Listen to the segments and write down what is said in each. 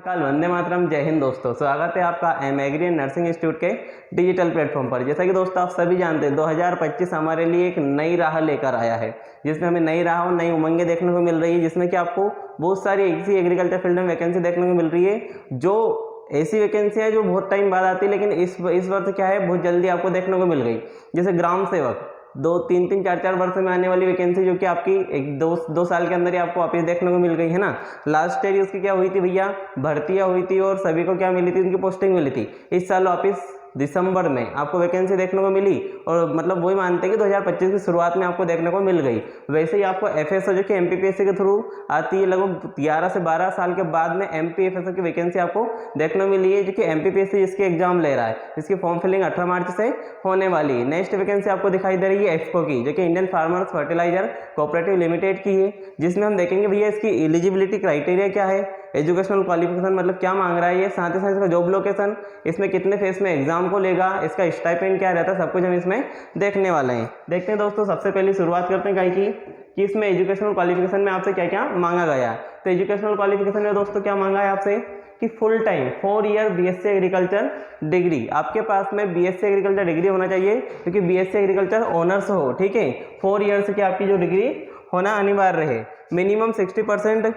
काल वंदे मातरम। जय हिंद दोस्तों, स्वागत है आपका M agri and nursing institute के डिजिटल प्लेटफॉर्म पर। जैसा कि दोस्तों आप सभी जानते हैं 2025 हमारे लिए एक नई राह लेकर आया है, जिसमें हमें नई राह और नई उमंगें देखने को मिल रही है, जिसमें कि आपको बहुत सारी ऐसी एग्रीकल्चर फील्ड में वैकेंसी देखने को मिल रही है, जो ऐसी वैकेंसी है जो बहुत टाइम बाद आती है, लेकिन इस वर्ष क्या है बहुत जल्दी आपको देखने को मिल गई। जैसे ग्राम सेवक 2-3 4 वर्ष में आने वाली वैकेंसी, जो कि आपकी 1-2 साल के अंदर ही आपको वापस देखने को मिल गई है ना। लास्ट ईयर उसकी क्या हुई थी भैया, भर्तियां हुई थी और सभी को क्या मिली थी, उनकी पोस्टिंग मिली थी। इस साल वापस दिसंबर में आपको वैकेंसी देखने को मिली और मतलब वही मानते हैं कि 2025 की शुरुआत में आपको देखने को मिल गई। वैसे ही आपको एफएसओ जो कि एमपीपीएससी के थ्रू आती है, लगभग 11 से 12 साल के बाद में एमपीएफएसओ की वैकेंसी आपको देखने को मिली है, जो कि एमपीपीएससी जिसके एग्जाम ले रहा है, जिसकी फॉर्म फिलिंग 18 मार्च से होने वाली है। नेक्स्ट वैकेंसी आपको दिखाई दे रही है एफको की, जो कि Indian farmers fertiliser cooperative limited की है, जिसमें हम देखेंगे भैया इसकी एलिजिबिलिटी क्राइटेरिया क्या है, एजुकेशनल क्वालिफिकेशन मतलब क्या मांग रहा है ये, साथ ही साथ इसका जॉब लोकेशन, इसमें कितने फेस में एग्जाम को लेगा, इसका स्टाइपेंड क्या रहता है, सब कुछ हम इसमें देखने वाले हैं। देखते हैं दोस्तों, सबसे पहले शुरुआत करते हैं गाय की कि इसमें एजुकेशनल क्वालिफिकेशन में आपसे क्या क्या मांगा गया है। तो एजुकेशनल क्वालिफिकेशन में दोस्तों क्या मांगा है आपसे कि full time 4 year BSc agriculture degree, आपके पास में बीएससी एग्रीकल्चर डिग्री होना चाहिए, क्योंकि बीएससी एग्रीकल्चर ऑनर्स हो, ठीक है। 4 ईयर्स की आपकी जो डिग्री होना अनिवार्य है। मिनिमम 60%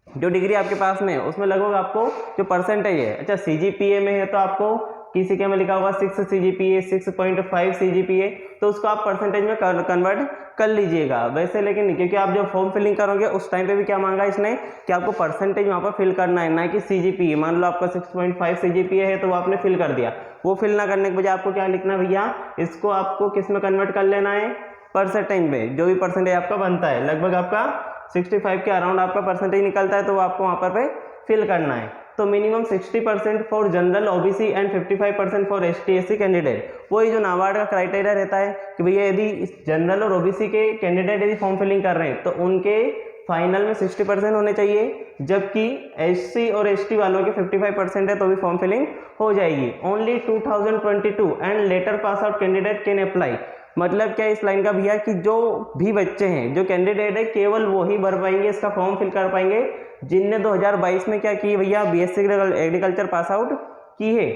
जो डिग्री आपके पास में है उसमें लगभग आपको जो परसेंटेज है, अच्छा सीजीपीए में है तो आपको किसी के में लिखा होगा 6 सीजीपीए, 6.5 सीजीपीए, तो उसको आप परसेंटेज में कन्वर्ट कर लीजिएगा वैसे। लेकिन क्योंकि आप जो फॉर्म फिलिंग करोगे उस टाइम पे भी क्या मांगा इसने कि आपको परसेंटेज वहाँ पर फिल करना है, ना कि सीजीपीए। मान लो आपका 6.5 सीजीपीए है तो वो आपने फिल कर दिया, वो फिल ना करने के बजाय आपको क्या लिखना है भैया, इसको आपको किस में कन्वर्ट कर लेना है, परसेंटेज में। जो भी परसेंटेज आपका बनता है, लगभग आपका 65 के अराउंड आपका परसेंटेज निकलता है, तो वो आपको वहाँ पर पे फिल करना है। तो minimum 60% for general OBC and 55% for ST SC candidate. वही जो नाबार्ड का क्राइटेरिया रहता है कि भैया यदि जनरल और ओबीसी के कैंडिडेट यदि फॉर्म फिलिंग कर रहे हैं तो उनके फाइनल में 60% होने चाहिए, जबकि एससी और एसटी वालों के 55% है तो भी फॉर्म फिलिंग हो जाएगी। Only 2022 and later pass out candidate can apply. मतलब क्या इस लाइन का भैया कि जो भी बच्चे हैं, जो कैंडिडेट है, केवल वो ही भर पाएंगे, इसका फॉर्म फिल कर पाएंगे जिनने 2022 में क्या की भैया, बीएससी एग्रीकल्चर पास आउट की है,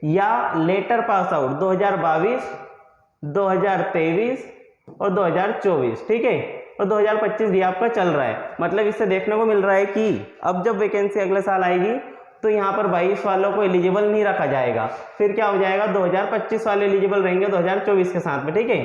या लेटर पास आउट 2022, 2023 और 2024, ठीक है। और 2025 भी आपका चल रहा है। मतलब इससे देखने को मिल रहा है कि अब जब वैकेंसी अगले साल आएगी तो यहाँ पर 22 वालों को एलिजिबल नहीं रखा जाएगा, फिर क्या हो जाएगा 2025 वाले एलिजिबल रहेंगे 2024 के साथ में, ठीक है।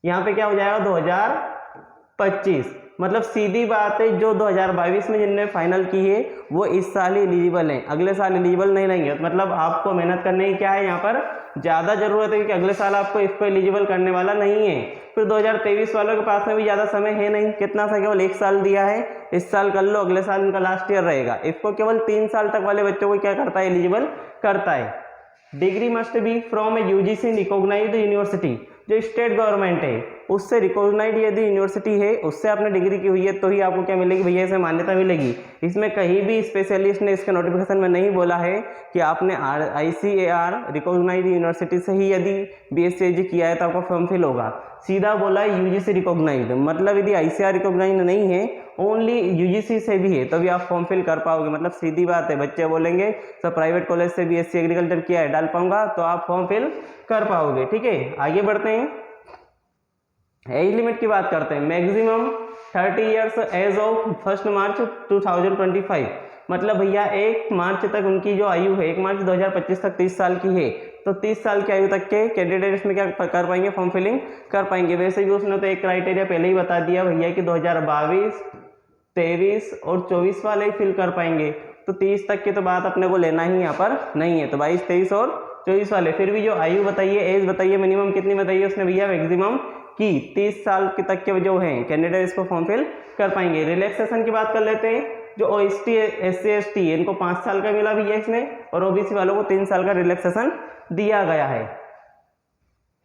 यहाँ पे क्या हो जाएगा 2025, मतलब सीधी बात है जो 2022 में जिनने फाइनल की है वो इस साल ही एलिजिबल हैं, अगले साल एलिजिबल नहीं रहेंगे। मतलब आपको मेहनत करने की क्या है यहाँ पर ज़्यादा जरूरत है, क्योंकि अगले साल आपको इसको एलिजिबल करने वाला नहीं है। फिर 2023 वालों के पास में भी ज़्यादा समय है नहीं, कितना सा केवल 1 साल दिया है, इस साल कर लो, अगले साल इनका लास्ट ईयर रहेगा। इसको केवल 3 साल तक वाले बच्चों को क्या करता है, एलिजिबल करता है। Degree must be from a UGC recognised university, जो स्टेट गवर्नमेंट है उससे रिकॉग्नाइज्ड यदि यूनिवर्सिटी है, उससे आपने डिग्री की हुई है तो ही आपको क्या मिलेगी भैया, इसे मान्यता मिलेगी। इसमें कहीं भी स्पेशलिस्ट ने इसके नोटिफिकेशन में नहीं बोला है कि आपने ICAR रिकॉग्नाइज्ड यूनिवर्सिटी से ही यदि BSc किया है तो आपका फॉर्म फिल होगा। सीधा बोला है यूजीसी रिकॉग्नाइज्ड, मतलब यदि ICAR रिकॉग्नाइज्ड नहीं है, ओनली यूजीसी से भी है, तभी आप फॉर्म फिल कर पाओगे। मतलब सीधी बात है, बच्चे बोलेंगे सर प्राइवेट कॉलेज से BSc एग्रीकल्चर किया है, डाल पाऊंगा, तो आप फॉर्म फिल कर पाओगे, ठीक है। आगे बढ़ते हैं, एज लिमिट की बात करते हैं। मैक्सिमम 30 ईयर्स एज ऑफ 1 मार्च 2025, मतलब भैया 1 मार्च तक उनकी जो आयु है, 1 मार्च 2025 तक 30 साल की है, तो 30 साल की आयु तक के कैंडिडेट इसमें क्या कर पाएंगे, फॉर्म फिलिंग कर पाएंगे। वैसे भी उसने तो एक क्राइटेरिया पहले ही बता दिया भैया कि 2022, 23 और 24 वाले ही फिल कर पाएंगे, तो 30 तक की तो बात अपने को लेना ही यहाँ पर नहीं है। तो 22, 23 और 24 वाले। फिर भी जो आयु बताइए, एज बताइए, मिनिमम कितनी बताइए उसने भैया, मैक्सिमम की 30 साल के तक के जो हैं कैंडिडेट इसको फॉर्म फिल कर पाएंगे। रिलैक्सेशन की बात कर लेते हैं। जो OST SC ST इनको 5 साल का मिला भैया इसमें, और OBC वालों को 3 साल का रिलैक्सेशन दिया गया है।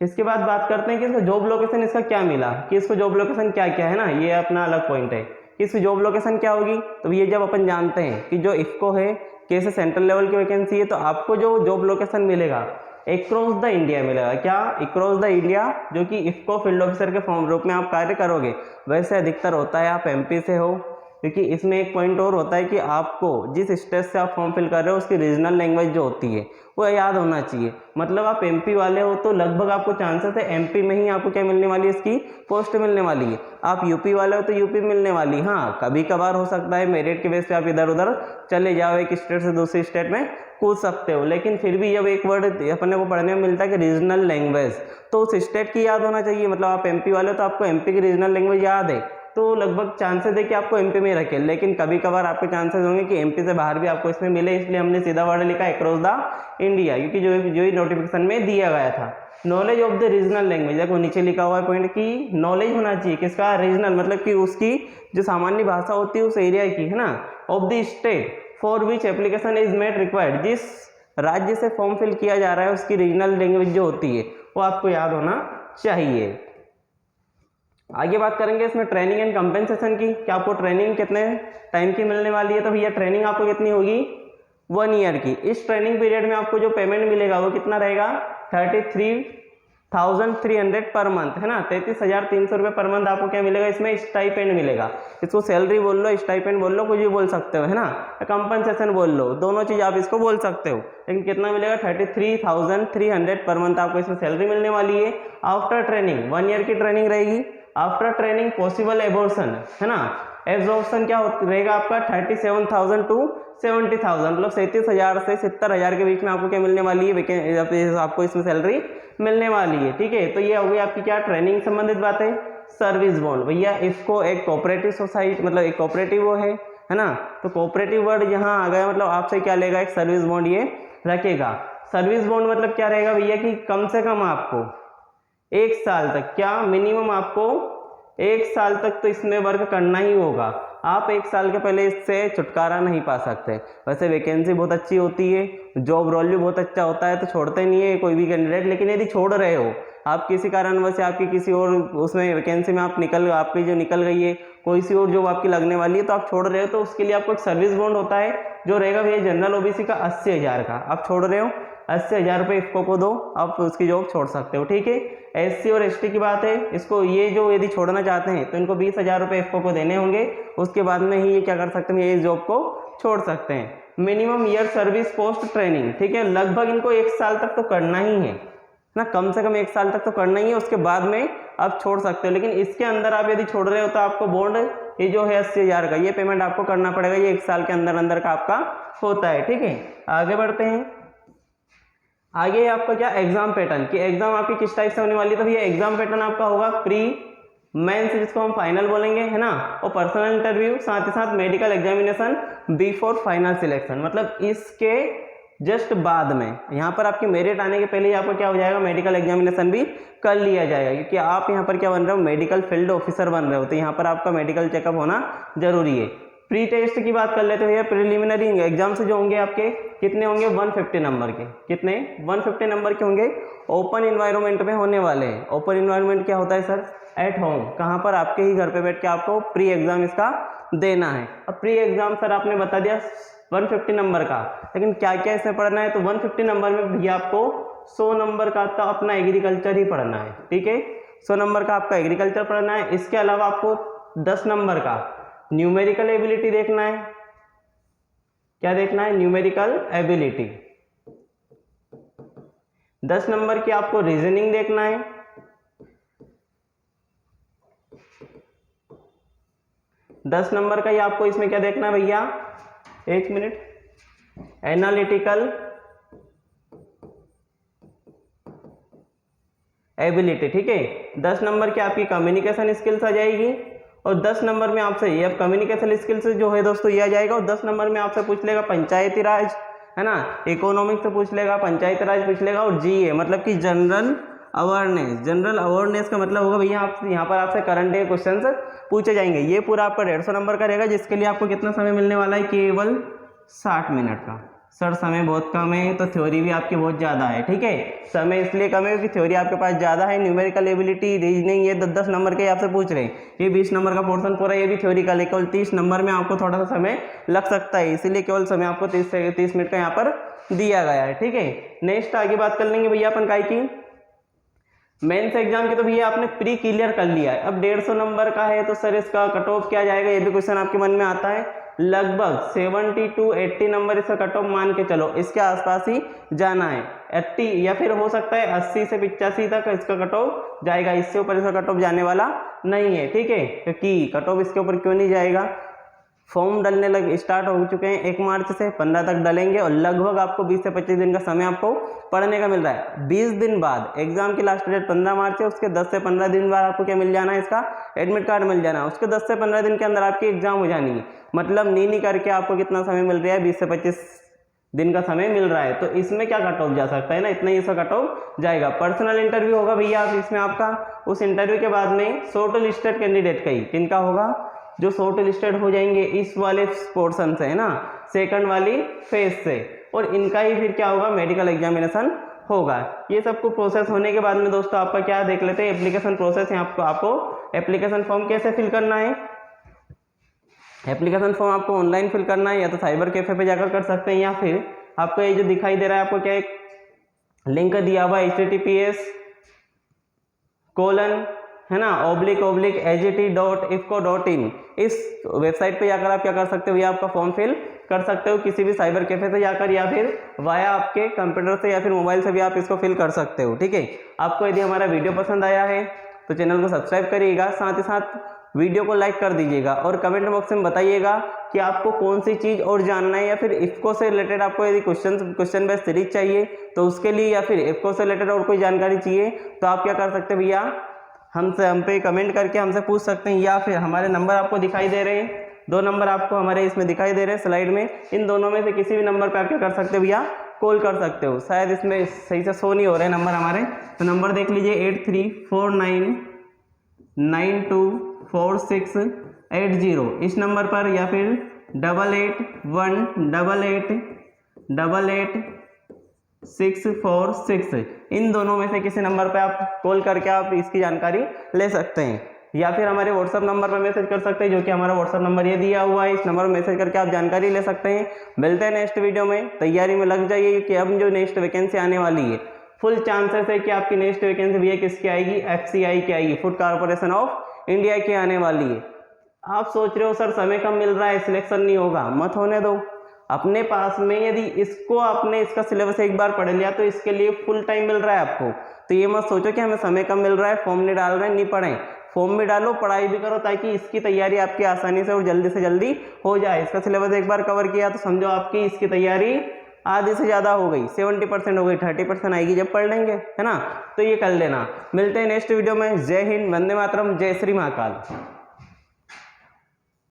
इसके बाद बात करते हैं कि इसका जॉब लोकेशन इसका क्या मिला, कि इसको जॉब लोकेशन क्या क्या है ना, ये अपना अलग पॉइंट है कि इसकी जॉब लोकेशन क्या होगी। तो ये जब अपन जानते हैं कि जो इफको है कैसे सेंट्रल लेवल की वैकेंसी है, तो आपको जो जॉब लोकेशन मिलेगा अक्रॉस द इंडिया मिलेगा। क्या, अक्रॉस द इंडिया, जो कि इफको फील्ड ऑफिसर के फॉर्म रूप में आप कार्य करोगे। वैसे अधिकतर होता है आप MP से हो क्योंकि इसमें एक पॉइंट और होता है कि आपको जिस स्टेट से आप फॉर्म फिल कर रहे हो उसकी रीजनल लैंग्वेज जो होती है वो याद होना चाहिए। मतलब आप एमपी वाले हो तो लगभग आपको चांसेस है एमपी में ही आपको क्या मिलने वाली है, इसकी पोस्ट मिलने वाली है। आप यूपी वाले हो तो यूपी मिलने वाली, हाँ कभी कभार हो सकता है मेरिट के बेस पे आप इधर उधर चले जाओ, एक स्टेट से दूसरी स्टेट में कूद सकते हो, लेकिन फिर भी जब एक वर्ड अपने को पढ़ने में मिलता है कि रीजनल लैंग्वेज, तो उस स्टेट की याद होना चाहिए। मतलब आप एमपी वाले हो तो आपको एमपी की रीजनल लैंग्वेज याद है, तो लगभग चांसेस है कि आपको एमपी में रखे, लेकिन कभी कभार आपके चांसेस होंगे कि एमपी से बाहर भी आपको इसमें मिले, इसलिए हमने सीधा वर्ड लिखा अक्रॉस द इंडिया, क्योंकि जो ही नोटिफिकेशन में दिया गया था। Knowledge of the regional language, देखो नीचे लिखा हुआ है पॉइंट की नॉलेज होना चाहिए किसका, रीजनल, मतलब कि उसकी जो सामान्य भाषा होती है उस एरिया की, है ना, of the state for which application is made required, जिस राज्य से फॉर्म फिल किया जा रहा है उसकी रीजनल लैंग्वेज जो होती है वो आपको याद होना चाहिए। आगे बात करेंगे इसमें ट्रेनिंग एंड कंपेंसेशन की, कि आपको ट्रेनिंग कितने टाइम की मिलने वाली है। तो भैया ट्रेनिंग आपको कितनी होगी, 1 ईयर की। इस ट्रेनिंग पीरियड में आपको जो पेमेंट मिलेगा वो कितना रहेगा, 33,300 पर मंथ, है ना, 33,300 रुपये पर मंथ आपको क्या मिलेगा, इसमें स्टाइपेंड मिलेगा। इसको सैलरी बोल लो, स्टाइपेंड बोल लो, कुछ भी बोल सकते हो, है ना, कंपनसेशन बोल लो, दोनों चीज़ आप इसको बोल सकते हो। लेकिन कितना मिलेगा, 33,300 पर मंथ आपको इसमें सैलरी मिलने वाली है। आफ्टर ट्रेनिंग 1 ईयर की ट्रेनिंग रहेगी। आफ्टर ट्रेनिंग पॉसिबल एबॉर्शन, है ना, एब्जॉर्प्शन क्या रहेगा आपका 37,000 टू 70,000, मतलब 37,000 से 70,000 के बीच में आपको क्या मिलने वाली है, आपको इसमें सैलरी मिलने वाली है। ठीक है, तो ये हो गई आपकी क्या ट्रेनिंग संबंधित बातें। सर्विस बॉन्ड, भैया इसको एक कोऑपरेटिव सोसाइटी, मतलब एक कोऑपरेटिव वो है ना, तो कोऑपरेटिव वर्ड यहाँ आ गया, मतलब आपसे क्या लेगा, एक सर्विस बॉन्ड ये रखेगा। सर्विस बॉन्ड मतलब क्या रहेगा भैया कि कम से कम आपको 1 साल तक, क्या मिनिमम आपको 1 साल तक तो इसमें वर्क करना ही होगा। आप 1 साल के पहले इससे छुटकारा नहीं पा सकते। वैसे वैकेंसी बहुत अच्छी होती है, जॉब रोल भी बहुत अच्छा होता है, तो छोड़ते नहीं है कोई भी कैंडिडेट। लेकिन यदि छोड़ रहे हो आप किसी कारणवश से, आपकी किसी और उसमें वैकेंसी में आपकी जो निकल गई है, कोई सी और जॉब आपकी लगने वाली है, तो आप छोड़ रहे हो, तो उसके लिए आपको एक सर्विस बॉन्ड होता है जो रहेगा भैया जनरल ओबीसी का 80,000 का। आप छोड़ रहे हो 80,000 रुपये इफको को दो, आप उसकी जॉब छोड़ सकते हो। ठीक है, एससी और एसटी की बात है, इसको ये जो यदि छोड़ना चाहते हैं तो इनको 20,000 रुपये इफको को देने होंगे, उसके बाद में ही ये क्या कर सकते हैं, ये इस जॉब को छोड़ सकते हैं। Minimum year service post training, ठीक है, लगभग इनको 1 साल तक तो करना ही है ना, कम से कम 1 साल तक तो करना ही है, उसके बाद में आप छोड़ सकते हो। लेकिन इसके अंदर आप यदि छोड़ रहे हो तो आपको बॉन्ड ये जो है 80,000 का, ये पेमेंट आपको करना पड़ेगा, ये 1 साल के अंदर अंदर का आपका होता है। ठीक है, आगे बढ़ते हैं। आगे आपका क्या एग्जाम पैटर्न, कि एग्जाम आपकी किस टाइप से होने वाली है। तो भैया एग्जाम पैटर्न आपका होगा प्री मेंस, जिसको हम फाइनल बोलेंगे, है ना, और पर्सनल इंटरव्यू, साथ ही साथ medical examination before final selection, मतलब इसके जस्ट बाद में, यहाँ पर आपकी मेरिट आने के पहले ही आपको क्या हो जाएगा, मेडिकल एग्जामिनेशन भी कर लिया जाएगा, क्योंकि आप यहाँ पर क्या बन रहे हो, मेडिकल फील्ड ऑफिसर बन रहे हो, तो यहाँ पर आपका मेडिकल चेकअप होना जरूरी है। प्री टेस्ट की बात कर लेते हैं, प्रिलिमिनरी एग्जाम से जो होंगे आपके कितने होंगे, 150 नंबर के, कितने 150 नंबर के होंगे, ओपन इन्वायरमेंट में होने वाले हैं। ओपन इन्वायरमेंट क्या होता है सर, एट होम, कहाँ पर, आपके ही घर पे बैठ के आपको प्री एग्जाम इसका देना है। अब प्री एग्जाम सर आपने बता दिया 150 नंबर का, लेकिन क्या क्या इसमें पढ़ना है, तो 150 नंबर में भैया आपको 100 नंबर का तो अपना एग्रीकल्चर ही पढ़ना है। ठीक है, 100 नंबर का आपका एग्रीकल्चर पढ़ना है। इसके अलावा आपको 10 नंबर का न्यूमेरिकल एबिलिटी देखना है। क्या देखना है, न्यूमेरिकल एबिलिटी। 10 नंबर की आपको रीजनिंग देखना है। 10 नंबर का ही आपको इसमें क्या देखना है भैया, 1 मिनट, एनालिटिकल एबिलिटी। ठीक है, 10 नंबर की आपकी कम्युनिकेशन स्किल्स आ जाएगी, और 10 नंबर में आपसे ये, अब कम्युनिकेशन स्किल्स जो है दोस्तों ये आ जाएगा, और 10 नंबर में आपसे पूछ लेगा पंचायती राज, है ना, इकोनॉमिक्स से पूछ लेगा, पंचायती राज पूछ लेगा, और जीए मतलब कि जनरल अवेयरनेस। जनरल अवेयरनेस का मतलब होगा भैया आप यहाँ पर आपसे करंट डे क्वेश्चंस पूछे जाएंगे। ये पूरा आपका 150 नंबर का रहेगा, जिसके लिए आपको कितना समय मिलने वाला है, केवल 60 मिनट का। सर समय बहुत कम है, तो थ्योरी भी आपकी बहुत ज़्यादा है। ठीक है, समय इसलिए कम है क्योंकि थ्योरी आपके पास ज़्यादा है, न्यूमेरिकल एबिलिटी, रीजनिंग, ये 10-10 नंबर के आपसे पूछ रहे हैं। ये 20 नंबर का पोर्शन पूरा ये भी थ्योरी का, केवल 30 नंबर में आपको थोड़ा सा समय लग सकता है, इसीलिए केवल समय आपको 30 मिनट का यहाँ पर दिया गया है। ठीक है, नेक्स्ट आगे बात कर लेंगे भैया अपन काय की, मेंस एग्जाम की तो भैया आपने प्री क्लियर कर लिया है, अब 150 नंबर का है तो सर इसका कट ऑफ क्या जाएगा, ये भी क्वेश्चन आपके मन में आता है। लगभग 70 to 80 नंबर इसका कट ऑफ मान के चलो, इसके आसपास ही जाना है। 80 या फिर हो सकता है 80 से 85 तक इसका कट ऑफ जाएगा, इससे ऊपर इसका कट ऑफ जाने वाला नहीं है, ठीक है। क्योंकि कट ऑफ इसके ऊपर क्यों नहीं जाएगा, फॉर्म डलने लग स्टार्ट हो चुके हैं 1 मार्च से, 15 तक डलेंगे और लगभग आपको 20 से 25 दिन का समय आपको पढ़ने का मिल रहा है। 20 दिन बाद एग्जाम की लास्ट डेट 15 मार्च है, उसके 10 से 15 दिन बाद आपको क्या मिल जाना है, इसका एडमिट कार्ड मिल जाना है। उसके 10 से 15 दिन के अंदर आपकी एग्जाम हो जानी है, मतलब नी करके आपको कितना समय मिल रहा है, 20 से 25 दिन का समय मिल रहा है। तो इसमें क्या कट ऑफ जा सकता है ना, इतना ही इसका कट ऑफ जाएगा। पर्सनल इंटरव्यू होगा भैया आप इसमें आपका, उस इंटरव्यू के बाद में शॉर्ट लिस्टेड कैंडिडेट का ही, किनका होगा, जो शॉर्ट लिस्टेड हो जाएंगे इस वाले पोर्शन से है ना, सेकंड वाली फेज से, और इनका ही फिर क्या होगा, मेडिकल एग्जामिनेशन होगा। ये सब को प्रोसेस होने के बाद में दोस्तों आपका क्या देख लेते हैं, एप्लीकेशन प्रोसेस है। आपको एप्लीकेशन फॉर्म कैसे फिल करना है, एप्लीकेशन फॉर्म आपको ऑनलाइन फिल करना है, या तो साइबर कैफे पे जाकर कर सकते हैं, या फिर आपको ये जो दिखाई दे रहा है आपको क्या एक लिंक दिया हुआ है https है ना /AGT.IFCO.in, इस वेबसाइट पे जाकर आप क्या कर सकते हो, या आपका फॉर्म फिल कर सकते हो किसी भी साइबर कैफे से जाकर, या फिर वाया आपके कंप्यूटर से या फिर मोबाइल से भी आप इसको फिल कर सकते हो, ठीक है। आपको यदि हमारा वीडियो पसंद आया है तो चैनल को सब्सक्राइब करिएगा, साथ ही साथ वीडियो को लाइक कर दीजिएगा, और कमेंट बॉक्स में बताइएगा कि आपको कौन सी चीज़ और जानना है, या फिर इफको से रिलेटेड आपको यदि क्वेश्चन बेस्ड सीरीज चाहिए तो उसके लिए, या फिर इफको से रिलेटेड और कोई जानकारी चाहिए तो आप क्या कर सकते हैं भैया, हम पे कमेंट करके हमसे पूछ सकते हैं, या फिर हमारे नंबर आपको दिखाई दे रहे हैं, 2 नंबर आपको हमारे इसमें दिखाई दे रहे हैं स्लाइड में, इन दोनों में से किसी भी नंबर पे आप क्या कर सकते हो भैया, कॉल कर सकते हो। शायद इसमें सही से शो नहीं हो रहे नंबर हमारे, तो नंबर देख लीजिए 8349924680 इस नंबर पर, या फिर 8818888646 इन दोनों में से किसी नंबर पे आप कॉल करके आप इसकी जानकारी ले सकते हैं, या फिर हमारे व्हाट्सअप नंबर पर मैसेज कर सकते हैं, जो कि हमारा व्हाट्सअप नंबर ये दिया हुआ है, इस नंबर पर मैसेज करके आप जानकारी ले सकते हैं। मिलते हैं नेक्स्ट वीडियो में, तैयारी में लग जाइए कि अब जो नेक्स्ट वैकेंसी आने वाली है, फुल चांसेस है कि आपकी नेक्स्ट वैकेंसी भी किसकी आएगी, FCI की आएगी, फूड कॉर्पोरेशन ऑफ इंडिया की आने वाली है। आप सोच रहे हो सर समय कम मिल रहा है, सिलेक्शन नहीं होगा, मत होने दो। अपने पास में यदि इसको आपने इसका सिलेबस एक बार पढ़ लिया तो इसके लिए फुल टाइम मिल रहा है आपको, तो ये मत सोचो कि हमें समय कम मिल रहा है, फॉर्म नहीं डाल रहे हैं, नहीं पढ़ें, फॉर्म भी डालो, पढ़ाई भी करो, ताकि इसकी तैयारी आपकी आसानी से और जल्दी से जल्दी हो जाए। इसका सिलेबस एक बार कवर किया तो समझो आपकी इसकी तैयारी आधे से ज़्यादा हो गई, 70% हो गई, 30% आएगी जब पढ़ लेंगे, है ना। तो ये कर लेना। मिलते हैं नेक्स्ट वीडियो में। जय हिंद, वंदे मातरम, जय श्री महाकाल।